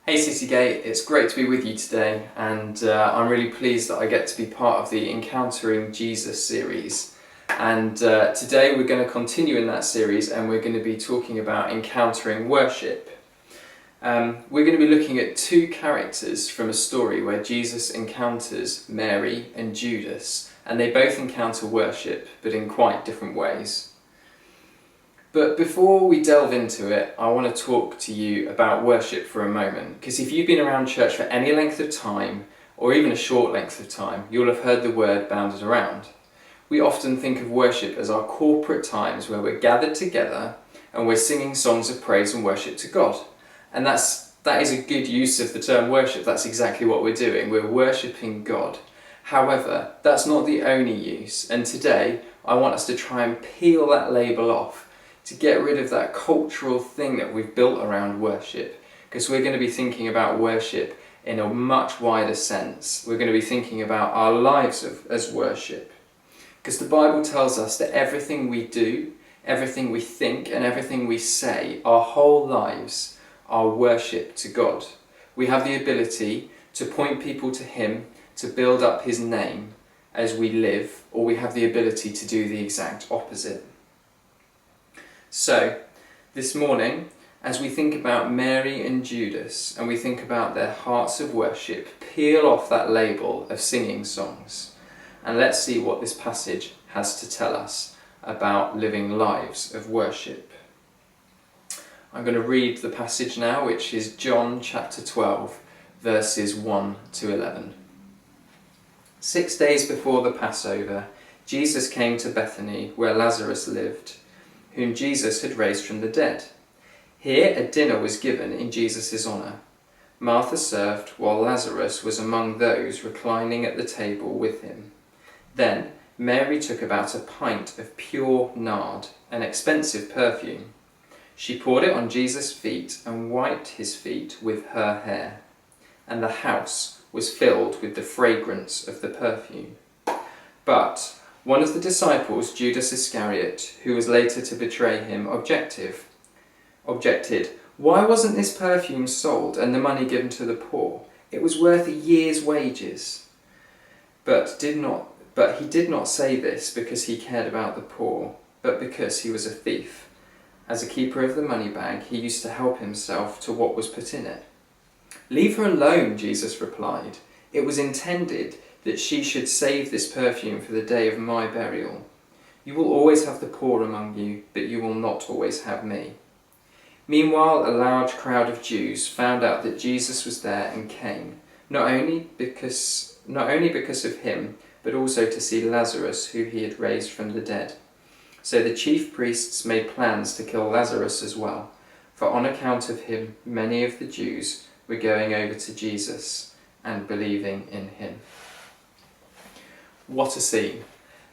Hey Citygate, it's great to be with you today, and I'm really pleased that I get to be part of the Encountering Jesus series. And today we're going to continue in that series, and we're going to be talking about encountering worship. We're going to be looking at two characters from a story where Jesus encounters Mary and Judas, and they both encounter worship, but in quite different ways. But before we delve into it, I want to talk to you about worship for a moment, because if you've been around church for any length of time, or even a short length of time, you'll have heard the word bounded around. We often think of worship as our corporate times where we're gathered together and we're singing songs of praise and worship to God. And that is a good use of the term worship. That's exactly what we're doing. We're worshipping God. However, that's not the only use. And today, I want us to try and peel that label off, to get rid of that cultural thing that we've built around worship, because we're going to be thinking about worship in a much wider sense. We're going to be thinking about our lives as worship, because the Bible tells us that everything we do, everything we think, and everything we say, our whole lives are worship to God. We have the ability to point people to Him, to build up His name as we live, or we have the ability to do the exact opposite. So, this morning, as we think about Mary and Judas, and we think about their hearts of worship, peel off that label of singing songs, and let's see what this passage has to tell us about living lives of worship. I'm going to read the passage now, which is John chapter 12, verses 1 to 11. 6 days before the Passover, Jesus came to Bethany, where Lazarus lived, whom Jesus had raised from the dead. Here a dinner was given in Jesus' honour. Martha served, while Lazarus was among those reclining at the table with him. Then Mary took about a pint of pure nard, an expensive perfume. She poured it on Jesus' feet and wiped his feet with her hair, and the house was filled with the fragrance of the perfume. But one of the disciples, Judas Iscariot, who was later to betray him, objected, "Why wasn't this perfume sold and the money given to the poor? It was worth a year's wages." But he did not say this because he cared about the poor, but because he was a thief. As a keeper of the money bag, he used to help himself to what was put in it. "Leave her alone," Jesus replied. "It was intended that she should save this perfume for the day of my burial. You will always have the poor among you, but you will not always have me." Meanwhile, a large crowd of Jews found out that Jesus was there and came, not only because of him, but also to see Lazarus, who he had raised from the dead. So the chief priests made plans to kill Lazarus as well, for on account of him, many of the Jews were going over to Jesus and believing in him. What a scene.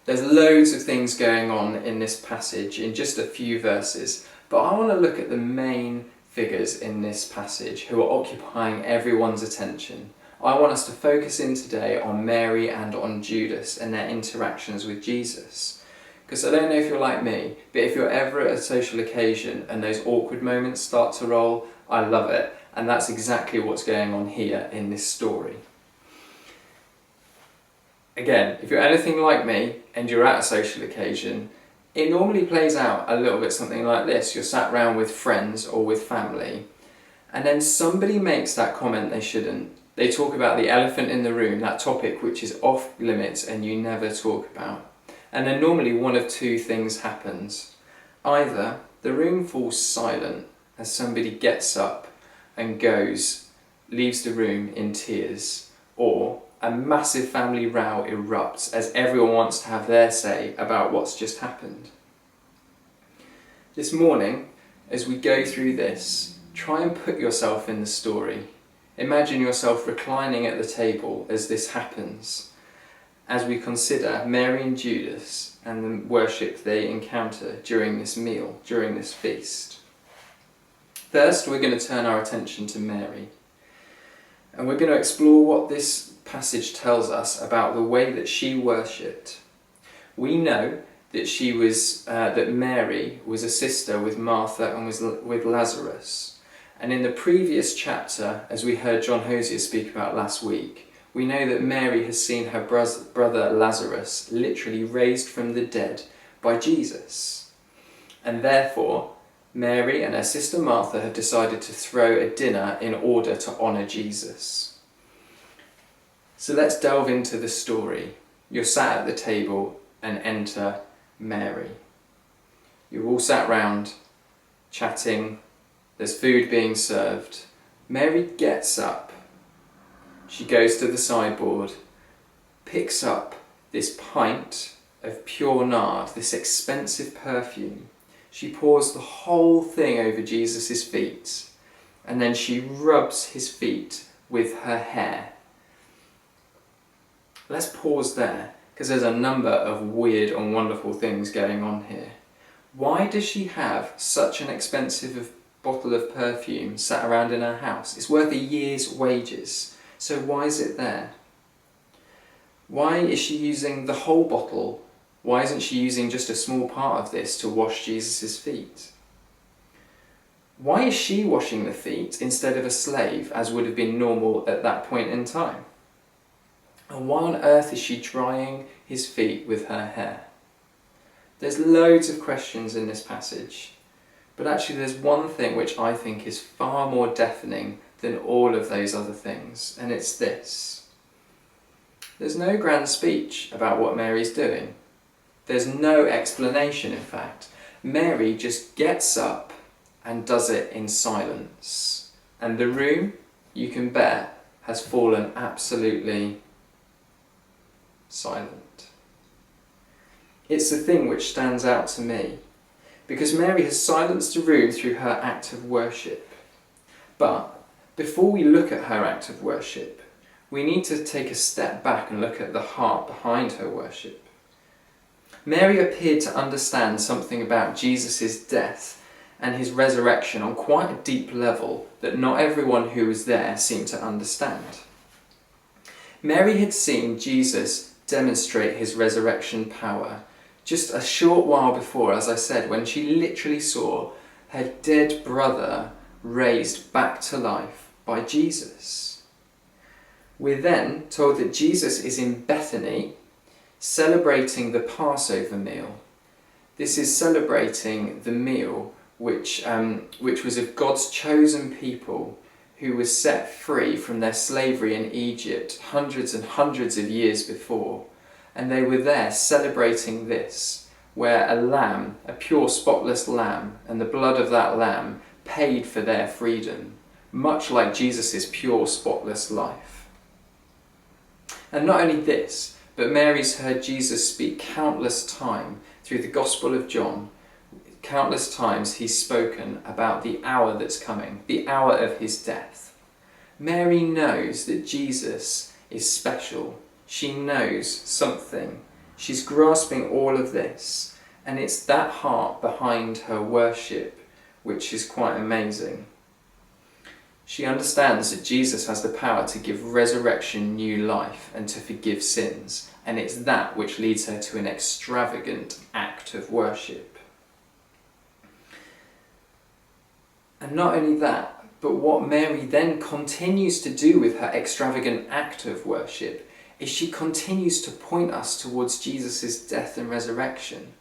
There's loads of things going on in this passage in just a few verses, but I want to look at the main figures in this passage who are occupying everyone's attention. I want us to focus in today on Mary and on Judas and their interactions with Jesus. Because I don't know if you're like me, but if you're ever at a social occasion and those awkward moments start to roll, I love it. And that's exactly what's going on here in this story. Again, if you're anything like me and you're at a social occasion, it normally plays out a little bit something like this. You're sat round with friends or with family, and then somebody makes that comment they shouldn't. They talk about the elephant in the room, that topic which is off limits and you never talk about. And then normally one of two things happens. Either the room falls silent as somebody gets up and leaves the room in tears, or a massive family row erupts as everyone wants to have their say about what's just happened. This morning, as we go through this, try and put yourself in the story. Imagine yourself reclining at the table as this happens, as we consider Mary and Judas and the worship they encounter during this meal, during this feast. First, we're going to turn our attention to Mary, and we're going to explore what this passage tells us about the way that she worshipped. We know that Mary was a sister with Martha and was with Lazarus, And in the previous chapter, as we heard John Hosier speak about last week, we know that Mary has seen her brother Lazarus literally raised from the dead by Jesus. And therefore, Mary and her sister Martha have decided to throw a dinner in order to honour Jesus. So let's delve into the story. You're sat at the table and enter Mary. You're all sat round, chatting, there's food being served. Mary gets up. She goes to the sideboard, picks up this pint of pure nard, this expensive perfume. She pours the whole thing over Jesus' feet, and then she rubs his feet with her hair. Let's pause there, because there's a number of weird and wonderful things going on here. Why does she have such an expensive bottle of perfume sat around in her house? It's worth a year's wages. So why is it there? Why is she using the whole bottle? Why isn't she using just a small part of this to wash Jesus' feet? Why is she washing the feet instead of a slave, as would have been normal at that point in time? And why on earth is she drying his feet with her hair? There's loads of questions in this passage, but actually there's one thing which I think is far more deafening than all of those other things, and it's this. There's no grand speech about what Mary's doing. There's no explanation, in fact. Mary just gets up and does it in silence. And the room, you can bet, has fallen absolutely silent. It's the thing which stands out to me, because Mary has silenced the room through her act of worship. But before we look at her act of worship, we need to take a step back and look at the heart behind her worship. Mary appeared to understand something about Jesus' death and his resurrection on quite a deep level that not everyone who was there seemed to understand. Mary had seen Jesus demonstrate his resurrection power just a short while before, as I said, when she literally saw her dead brother raised back to life by Jesus. We're then told that Jesus is in Bethany celebrating the Passover meal. This is celebrating the meal which was of God's chosen people who was set free from their slavery in Egypt hundreds and hundreds of years before. And they were there celebrating this, where a lamb, a pure spotless lamb, and the blood of that lamb paid for their freedom, much like Jesus' pure spotless life. And not only this, but Mary's heard Jesus speak countless times through the Gospel of John. Countless times he's spoken about the hour that's coming, the hour of his death. Mary knows that Jesus is special. She knows something. She's grasping all of this, and it's that heart behind her worship which is quite amazing. She understands that Jesus has the power to give resurrection new life and to forgive sins, and it's that which leads her to an extravagant act of worship. And not only that, but what Mary then continues to do with her extravagant act of worship is she continues to point us towards Jesus' death and resurrection.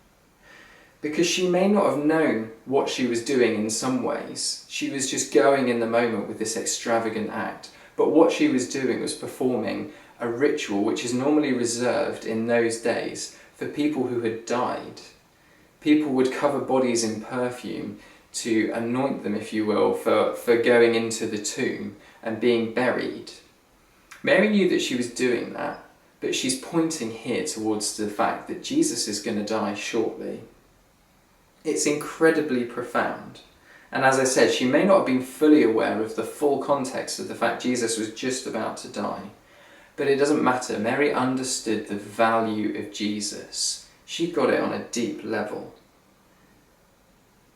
Because she may not have known what she was doing in some ways. She was just going in the moment with this extravagant act. But what she was doing was performing a ritual which is normally reserved in those days for people who had died. People would cover bodies in perfume to anoint them, if you will, for going into the tomb and being buried. Mary knew that she was doing that, but she's pointing here towards the fact that Jesus is going to die shortly. It's incredibly profound. And as I said, she may not have been fully aware of the full context of the fact Jesus was just about to die. But it doesn't matter. Mary understood the value of Jesus. She got it on a deep level.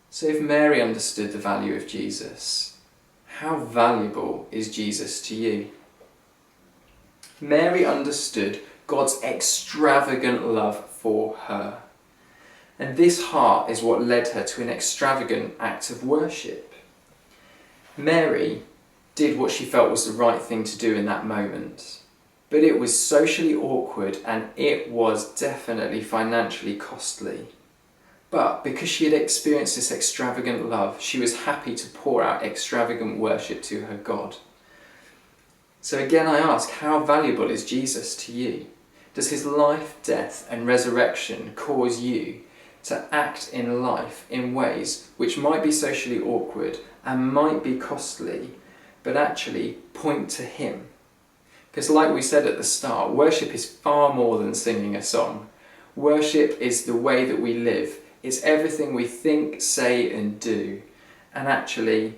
So if Mary understood the value of Jesus, how valuable is Jesus to you? Mary understood God's extravagant love for her. And this heart is what led her to an extravagant act of worship. Mary did what she felt was the right thing to do in that moment, but it was socially awkward and it was definitely financially costly. But because she had experienced this extravagant love, she was happy to pour out extravagant worship to her God. So again I ask, how valuable is Jesus to you? Does his life, death and resurrection cause you to act in life in ways which might be socially awkward and might be costly, but actually point to him? Because like we said at the start, worship is far more than singing a song. Worship is the way that we live. It's everything we think, say and do. And actually,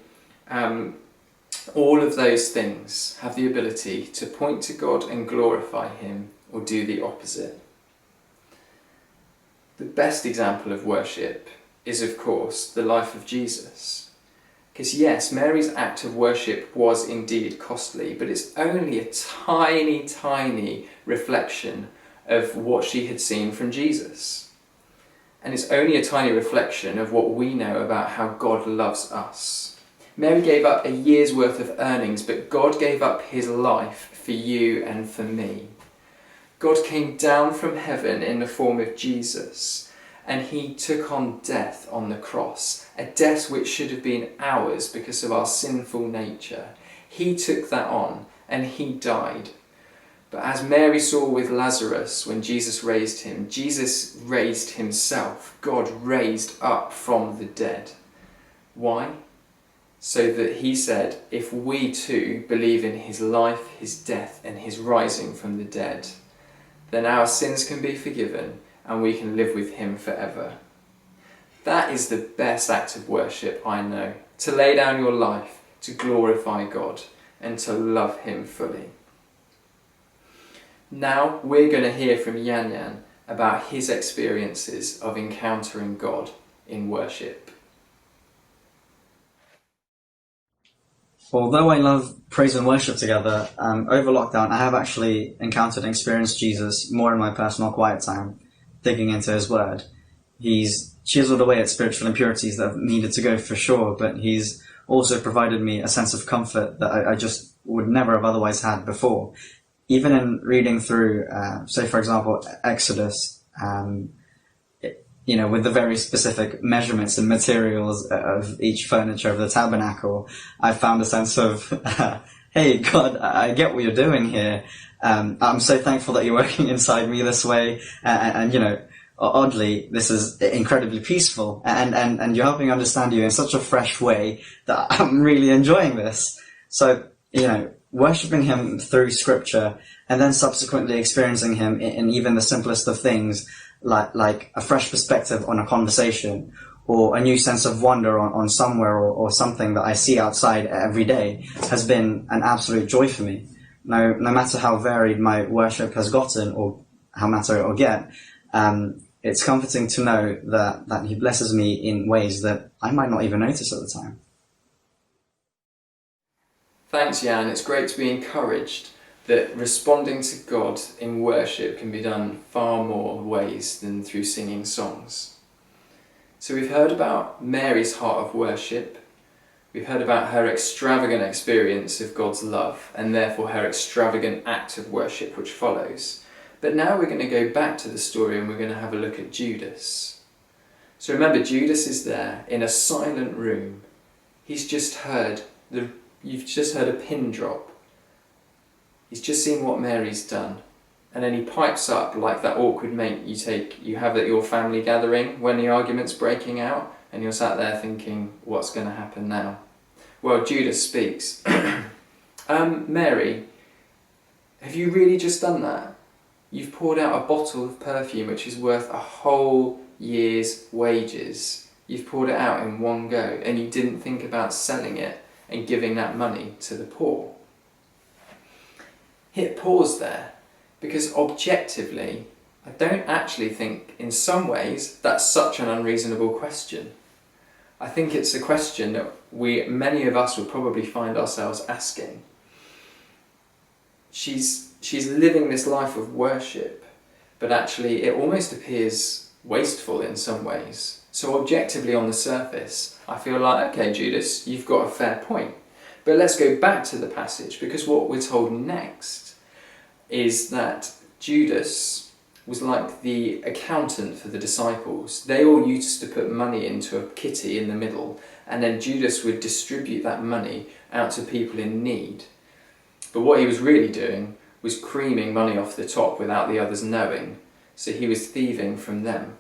all of those things have the ability to point to God and glorify him, or do the opposite. The best example of worship is, of course, the life of Jesus. Because yes, Mary's act of worship was indeed costly, but it's only a tiny, tiny reflection of what she had seen from Jesus. And it's only a tiny reflection of what we know about how God loves us. Mary gave up a year's worth of earnings, but God gave up his life for you and for me. God came down from heaven in the form of Jesus, and he took on death on the cross, a death which should have been ours because of our sinful nature. He took that on and he died. But as Mary saw with Lazarus when Jesus raised him, Jesus raised himself. God raised up from the dead. Why? So that he said, if we too believe in his life, his death and his rising from the dead, then our sins can be forgiven and we can live with him forever. That is the best act of worship I know, to lay down your life, to glorify God and to love him fully. Now we're going to hear from Yan Yan about his experiences of encountering God in worship. Although I love praise and worship together, over lockdown I have actually encountered and experienced Jesus more in my personal quiet time, digging into his word. He's chiseled away at spiritual impurities that have needed to go for sure, but he's also provided me a sense of comfort that I just would never have otherwise had before. Even in reading through, say for example, Exodus, with the very specific measurements and materials of each furniture of the tabernacle, I found a sense of, hey God, I get what you're doing here. I'm so thankful that you're working inside me this way. And oddly, this is incredibly peaceful and you're helping understand you in such a fresh way that I'm really enjoying this. So, worshipping him through scripture and then subsequently experiencing him in even the simplest of things, like a fresh perspective on a conversation or a new sense of wonder on somewhere or something that I see outside every day, has been an absolute joy for me. No matter how varied my worship has gotten or how matter it will get, it's comforting to know that he blesses me in ways that I might not even notice at the time. Thanks, Jan. It's great to be encouraged that responding to God in worship can be done far more ways than through singing songs. So we've heard about Mary's heart of worship. We've heard about her extravagant experience of God's love and therefore her extravagant act of worship which follows. But now we're going to go back to the story and we're going to have a look at Judas. So remember, Judas is there in a silent room. You've just heard a pin drop. He's just seen what Mary's done. And then he pipes up like that awkward mate you have at your family gathering when the argument's breaking out and you're sat there thinking, what's going to happen now? Well, Judas speaks. Mary, have you really just done that? You've poured out a bottle of perfume which is worth a whole year's wages. You've poured it out in one go and you didn't think about selling it and giving that money to the poor. Hit pause there, because objectively, I don't actually think in some ways that's such an unreasonable question. I think it's a question that many of us would probably find ourselves asking. She's living this life of worship, but actually it almost appears wasteful in some ways. So objectively on the surface, I feel like, okay, Judas, you've got a fair point. But let's go back to the passage, because what we're told next is that Judas was like the accountant for the disciples. They all used to put money into a kitty in the middle, and then Judas would distribute that money out to people in need. But what he was really doing was creaming money off the top without the others knowing. So he was thieving from them.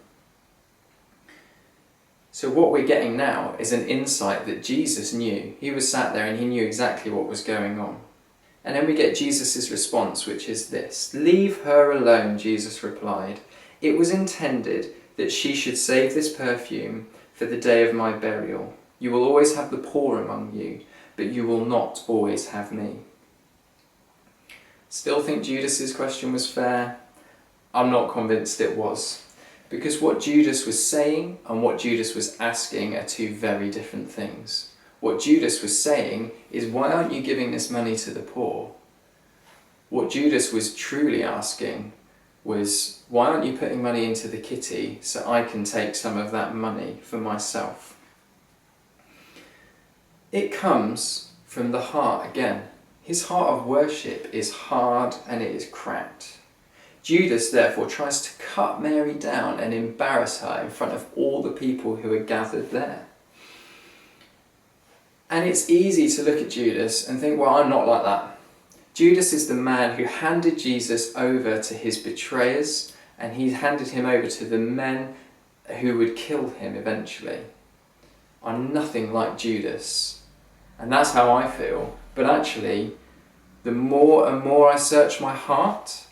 So what we're getting now is an insight that Jesus knew. He was sat there and he knew exactly what was going on. And then we get Jesus' response, which is this. "Leave her alone," Jesus replied. "It was intended that she should save this perfume for the day of my burial. You will always have the poor among you, but you will not always have me." Still think Judas's question was fair? I'm not convinced it was. Because what Judas was saying and what Judas was asking are two very different things. What Judas was saying is, why aren't you giving this money to the poor? What Judas was truly asking was, why aren't you putting money into the kitty so I can take some of that money for myself? It comes from the heart again. His heart of worship is hard and it is cracked. Judas therefore tries to cut Mary down and embarrass her in front of all the people who are gathered there. And it's easy to look at Judas and think, well, I'm not like that. Judas is the man who handed Jesus over to his betrayers, and he handed him over to the men who would kill him eventually. I'm nothing like Judas. And that's how I feel. But actually, the more and more I search my heart,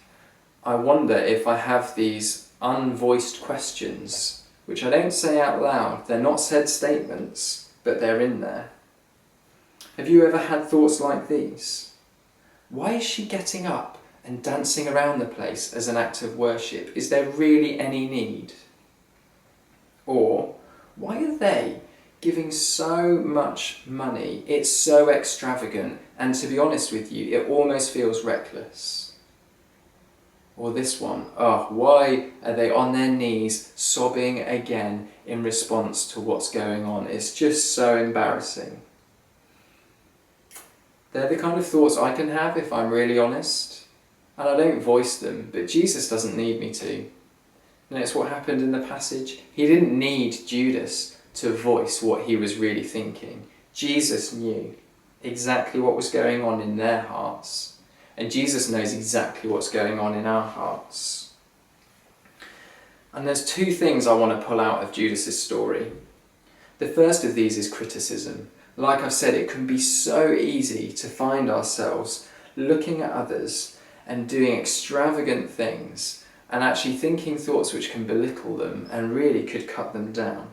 I wonder if I have these unvoiced questions, which I don't say out loud. They're not said statements, but they're in there. Have you ever had thoughts like these? Why is she getting up and dancing around the place as an act of worship? Is there really any need? Or, why are they giving so much money? It's so extravagant, and to be honest with you, it almost feels reckless. Or this one, why are they on their knees sobbing again in response to what's going on? It's just so embarrassing. They're the kind of thoughts I can have if I'm really honest. And I don't voice them, but Jesus doesn't need me to. And it's what happened in the passage. He didn't need Judas to voice what he was really thinking. Jesus knew exactly what was going on in their hearts. And Jesus knows exactly what's going on in our hearts. And there's two things I want to pull out of Judas's story. The first of these is criticism. Like I've said, it can be so easy to find ourselves looking at others and doing extravagant things and actually thinking thoughts which can belittle them and really could cut them down.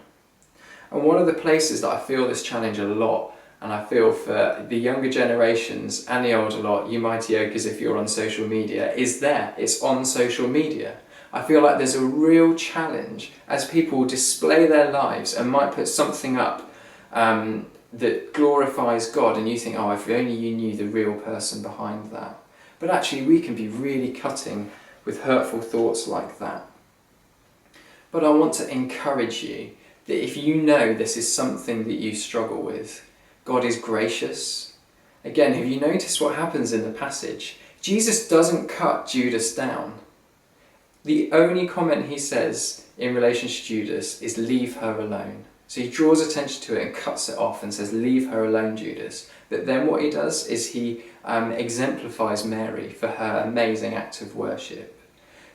And one of the places that I feel this challenge a lot, and I feel for the younger generations and the older lot, you mighty oakers if you're on social media, is there. It's on social media. I feel like there's a real challenge as people display their lives and might put something up that glorifies God, and you think, oh, if only you knew the real person behind that. But actually we can be really cutting with hurtful thoughts like that. But I want to encourage you that if you know this is something that you struggle with, God is gracious. Again, have you noticed what happens in the passage? Jesus doesn't cut Judas down. The only comment he says in relation to Judas is, leave her alone. So he draws attention to it and cuts it off and says, leave her alone, Judas. But then what he does is he exemplifies Mary for her amazing act of worship.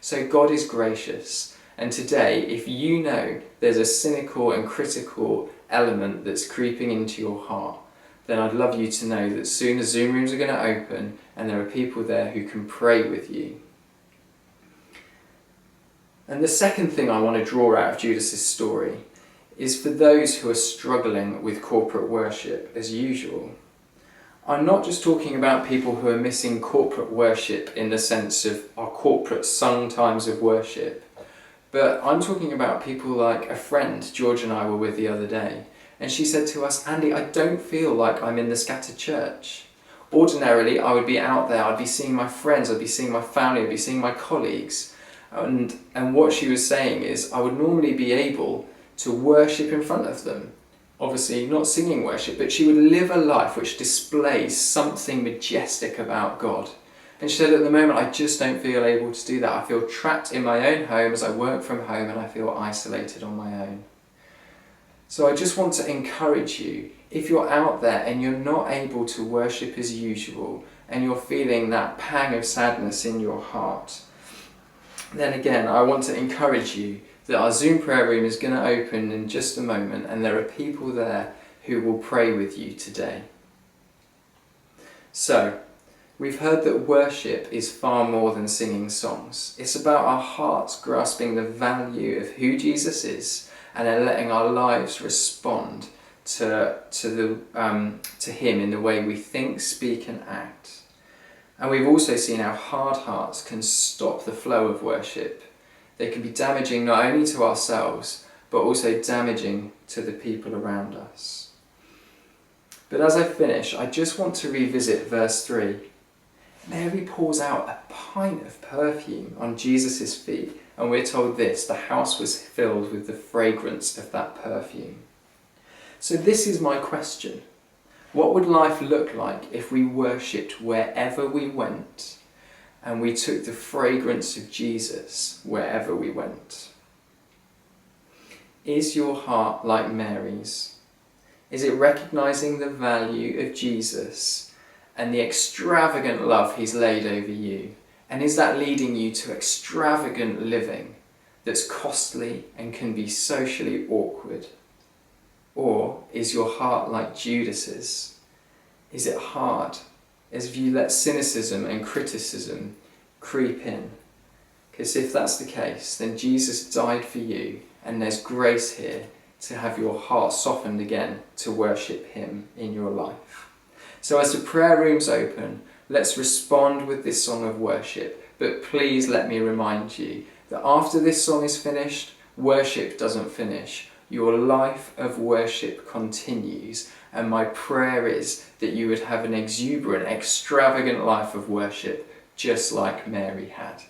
So God is gracious. And today, if you know there's a cynical and critical element that's creeping into your heart, then I'd love you to know that soon as Zoom rooms are going to open and there are people there who can pray with you. And the second thing I want to draw out of Judas's story is for those who are struggling with corporate worship as usual. I'm not just talking about people who are missing corporate worship in the sense of our corporate sung times of worship, but I'm talking about people like a friend George and I were with the other day, and she said to us, Andy, I don't feel like I'm in the scattered church. Ordinarily, I would be out there, I'd be seeing my friends, I'd be seeing my family, I'd be seeing my colleagues, and what she was saying is I would normally be able to worship in front of them, obviously not singing worship, but she would live a life which displays something majestic about God. And she said, at the moment, I just don't feel able to do that. I feel trapped in my own home as I work from home, and I feel isolated on my own. So I just want to encourage you, if you're out there and you're not able to worship as usual, and you're feeling that pang of sadness in your heart, then again, I want to encourage you that our Zoom prayer room is going to open in just a moment, and there are people there who will pray with you today. So, we've heard that worship is far more than singing songs. It's about our hearts grasping the value of who Jesus is and then letting our lives respond to him in the way we think, speak and act. And we've also seen how hard hearts can stop the flow of worship. They can be damaging not only to ourselves, but also damaging to the people around us. But as I finish, I just want to revisit verse 3. Mary pours out a pint of perfume on Jesus' feet, and we're told this: the house was filled with the fragrance of that perfume. So this is my question. What would life look like if we worshipped wherever we went, and we took the fragrance of Jesus wherever we went? Is your heart like Mary's? Is it recognizing the value of Jesus and the extravagant love he's laid over you? And is that leading you to extravagant living that's costly and can be socially awkward? Or is your heart like Judas's? Is it hard as you let cynicism and criticism creep in? Because if that's the case, then Jesus died for you, and there's grace here to have your heart softened again to worship him in your life. So as the prayer room's open, let's respond with this song of worship. But please let me remind you that after this song is finished, worship doesn't finish. Your life of worship continues. And my prayer is that you would have an exuberant, extravagant life of worship, just like Mary had.